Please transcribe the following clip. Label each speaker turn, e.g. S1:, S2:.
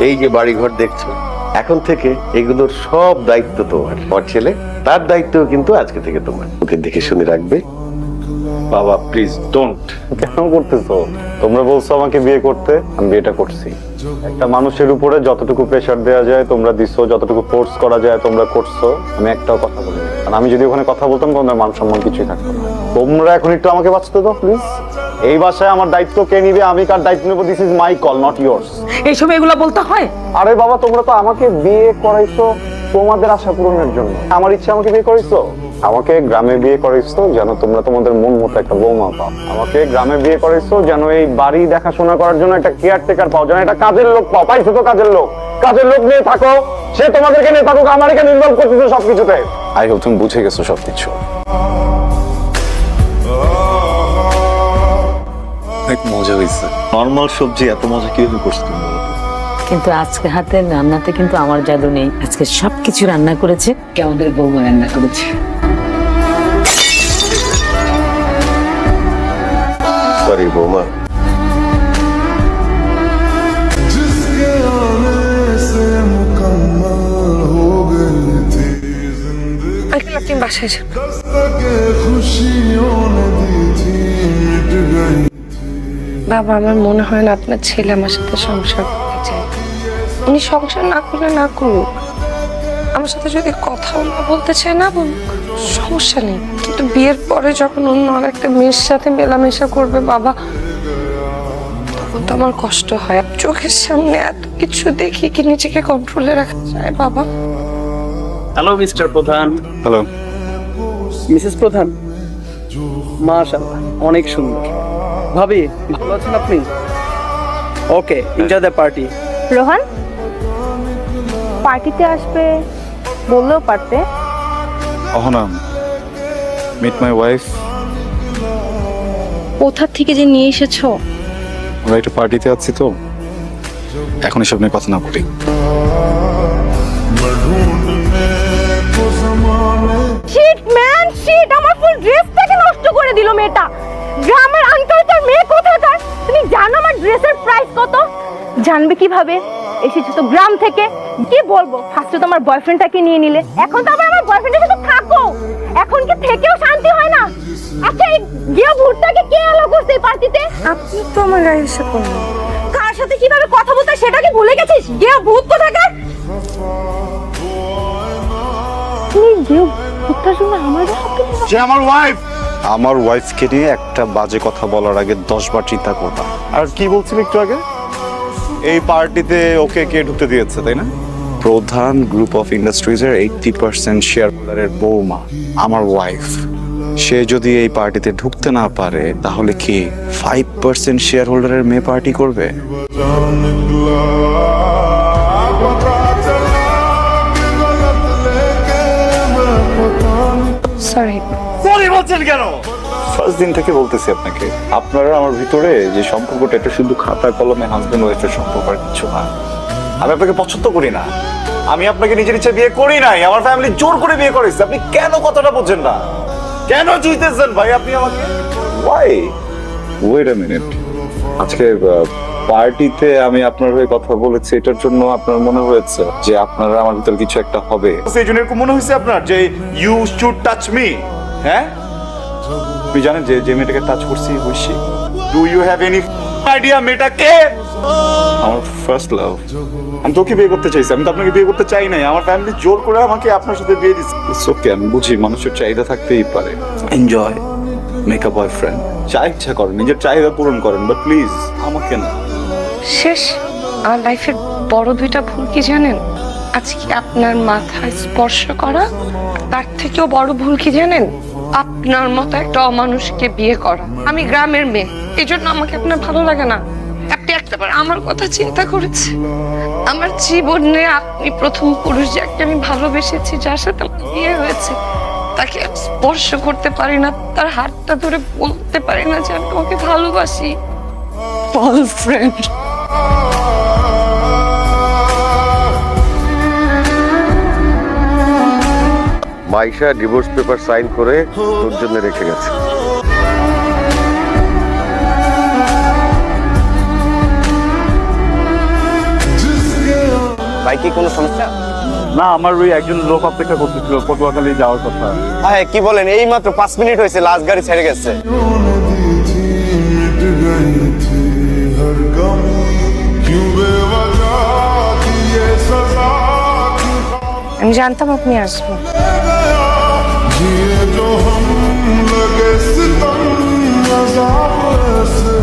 S1: এই যে বাড়িঘর দেখছো, এখন থেকে এগুলোর সব দায়িত্ব তোমার ছেলে, তার দায়িত্ব কিন্তু আজকে থেকে তোমার। ওকে দেখে শুনে রাখবে।
S2: বাবা প্লিজ ডোন্ট। কেন করতেছো? তোমরা বলছো আমাকে বিয়ে করতে, আমি বিয়েটা করছি। একটা মানুষের উপরে যতটুকু প্রেশার দেওয়া যায় তোমরা দিছো, যতটুকু ফোর্স করা যায় তোমরা করছো। আমি একটাও কথা বলিনি, আর আমি যদি ওখানে কথা বলতাম তোমাদের মান সম্মান কিছুই থাকতো না। তোমরা এখন একটু আমাকে বাঁচতে দাও প্লিজ। এই বাসায় আমার দায়িত্ব কে নিবে, আমি কার দায়িত্ব নেবো, this is my call, not yours.
S3: এই সময় এগুলো বলতে হয়?
S2: আরে বাবা, তোমরা তো আমাকে বিয়ে করাইছো তোমাদের আশা পূরণের জন্য। আমার ইচ্ছা আমাকে বিয়ে করাইছো। আমাকে গ্রামে বিয়ে করাইছো যেন তোমরা তোমাদের মন মতো একটা বৌমা পাও। আমাকে গ্রামে বিয়ে করাইছো যেন এই বাড়ি দেখাশোনা করার জন্য একটা কেয়ারটেকার পাও, যেন একটা কাজের লোক পাও। পাইছো তো কাজের লোক, কাজের লোক নিয়ে থাকো, সে তোমাদেরকে নিয়ে থাকুক, আমার এখানে ইনভলভ করতেছো সবকিছুতে। আই হোপ তুমি বুঝে গেছো সবকিছু।
S4: অনেক মজা হয়েছে। নর্মাল সবজি এত মজা কিভাবে করছো তুমি?
S3: কিন্তু আজকে হাতের রান্নাতে কিন্তু আমার জাদু নেই। আজকে সবকিছু রান্না করেছে কে, আমাদের বৌমা রান্না করেছে।
S1: সরি বৌমা।
S5: আপনি বাসায় যান। বাবা, আমার মনে হয় না আপনার ছেলে আমার সাথে সংসার করতে চায়। উনি সংসার না করলে না করুক, আমার সাথে যদি কথাও না বলতে চায় না বলুক, সমস্যা নেই। কিন্তু বিয়ের পরে যখন অন্য আর একটা মেয়ের সাথে মেলামেশা করবে বাবা, তখন তো আমার কষ্ট হয়। চোখের সামনে এত কিছু দেখি কি নিজেকে কন্ট্রোলে রাখা যায় বাবা?
S6: Hello Mr Pradhan.
S4: Hello
S6: Mrs Pradhan, মাশাআল্লাহ অনেক সুন্দর। ভাবি ভালো আছেন আপনি? Okay, enjoy the party.
S7: Rohan পার্টিতে আসবে বললেও পারতে।
S4: Ahana, meet my wife.
S7: কোথা থেকে যে নিয়ে এসেছো?
S4: আমরা একটা পার্টিতে আছি তো, এখন এসব নিয়ে কথা না বলি।
S7: শিট ম্যান শিট, আমার ফুল ড্রেসটাকে নষ্ট করে দিল মেয়েটা। গ্রামের আনকালচার মেয়ে কোথাকার। তুমি জানো আমার ড্রেসের প্রাইস কত? জানবে কিভাবে? এসেছো তো গ্রাম থেকে। কি বলবো, ফার্স্টে তো আমার বয়ফ্রেন্ডটাকে নিয়ে নিলে, এখন তো আবার আমার বয়ফ্রেন্ডের সাথে থাকো। এখন কি থেকেও শান্তি হয় না? আচ্ছা, এই গিয়ে ভূতটাকে কে এলো করতে এই পার্টিতে?
S5: আপনি তো আমার গায়ে এসে করলেন।
S7: কার সাথে কিভাবে কথা বলতে হয় সেটা কি ভুলে গেছিস? গিয়ে ভূত কোথাকার। তুই গিয়ে ভূতটার জন্য আমার
S4: সে আমার ওয়াইফ। আমার ওয়াইফকে নিয়ে একটা বাজে কথা বলার আগে 10 বার চিন্তা করবা। আর কি বলছিলি একটু আগে? এই পার্টিতে ওকে কে ঢুকতে দিয়েছে, তাই না? প্রধান গ্রুপ অফ ইন্ডাস্ট্রিজের 80% শেয়ার হোল্ডারের বৌমা আমার ওয়াইফ। সে যদি এই পার্টিতে ঢুকতে না পারে তাহলে কি 5% শেয়ার হোল্ডারের মেয়ে পার্টি করবে?
S5: সরি।
S4: সরি বলছেন কেন? ফার্স্ট দিন থেকে বলতেছি আপনাকে, আপনারা আমার ভিতরে যে সম্পর্কটা, এটা শুধু খাতা কলমে হাজবেন্ড ওয়াইফের সম্পর্ক আর কিছু না। আমি আপনাকে পছন্দ করি না। আমি আপনাকে নিজের ইচ্ছে বিয়ে করি নাই, আমার ফ্যামিলি জোর করে বিয়ে করেছে। আপনি কেন কথাটা বুঝছেন না? কেন চুইতেছেন ভাই আপনি আমাকে? ওয়াই? Wait a minute. আজকে পার্টিতে আমি আপনার হয়ে কথা বলেছি, এটার জন্য আপনার মনে হয়েছে যে আপনারা আমার ভিতরে কিছু একটা হবে, সেই জন্য এরকম মনে হয়েছে আপনার যে ইউ শুড টাচ মি? হ্যাঁ, আপনি জানেন যে যে মেয়েটাকে টাচ করছি হইছি? Do you have any idea মেয়েটা কে? আমার ফার্স্ট লাভ। আমি তোকে বিয়ে করতে চাইছি, আমি তো আপনাকে বিয়ে করতে চাই নাই। আমার ফ্যামিলি জোর করে আমাকে আপনার সাথে বিয়ে দিচ্ছে। ইটস ওকে, আমি বুঝি মানুষের চাহিদা থাকতেই পারে। এনজয়, মেক আ বয়ফ্রেন্ড, যা ইচ্ছা করেন, নিজের চাহিদা পূরণ করেন, বাট প্লিজ আমাকে না।
S5: শেষ। আমার লাইফের বড় দুইটা ভুল কি জানেন? আজকে আপনার মাথায় স্পর্শ করা, তার থেকেও বড় ভুল কি জানেন? আপনার মতো একটা অমানুষকে বিয়ে করা। আমি গ্রামের মেয়ে, এই জন্য আমাকে আপনার ভালো লাগে না। আপনি একটাবার আমার কথা চিন্তা করেছে? আমার জীবনে আপনি প্রথম পুরুষ যাকে আমি ভালোবেসেছি, যার সাথে আমার বিয়ে হয়েছে, তাকে স্পর্শ করতে পারি না, তার হাতটা ধরে বলতে পারি না যে আমি তোমাকে ভালোবাসি। Boyfriend.
S1: Maisha divorce paper sign করে তোর জন্য রেখে গেছে।
S2: ভাই কি কোনো সমস্যা?
S4: না, আমার ওই একজন লোক অপেক্ষা করতেছিল পটুয়াখালী যাওয়ার কথা।
S2: হ্যাঁ কি বলেন, এই মাত্র 5 মিনিট হয়েছে, লাস্ট গাড়ি ছেড়ে গেছে।
S8: मिट गई थी हर गम, क्यों बेवजह थी ये सजा की
S5: আমি জানতাম আপনি আসবেন।
S8: जिए जो हम लगे सितम अज़ाब ऐसे